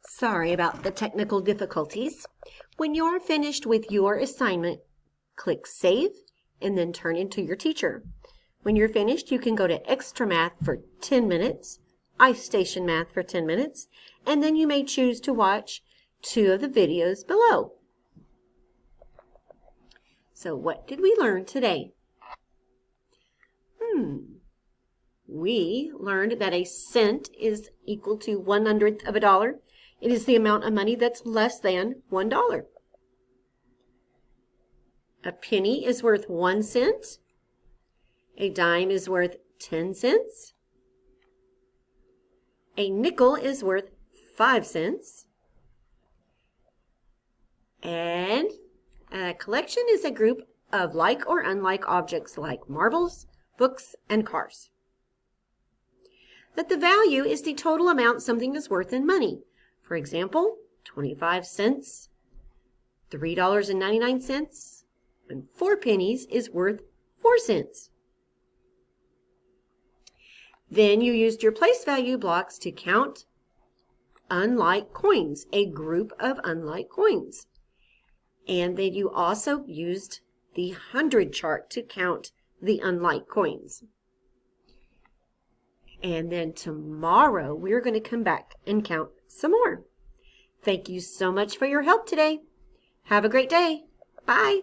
Sorry about the technical difficulties. When you're finished with your assignment, click Save and then turn into your teacher. When you're finished, you can go to Extra Math for 10 minutes, Ice Station Math for 10 minutes, and then you may choose to watch 2 of the videos below. So what did we learn today? We learned that a cent is equal to 1/100th of a dollar. It is the amount of money that's less than $1. A penny is worth 1 cent. A dime is worth 10 cents. A nickel is worth 5 cents. And a collection is a group of like or unlike objects like marbles, books, and cars. That the value is the total amount something is worth in money. For example, 25 cents, $3.99, and 4 pennies is worth 4 cents. Then you used your place value blocks to count unlike coins, a group of unlike coins. And then you also used the 100 chart to count the unlike coins. And then tomorrow we're going to come back and count some more. Thank you so much for your help today. Have a great day. Bye.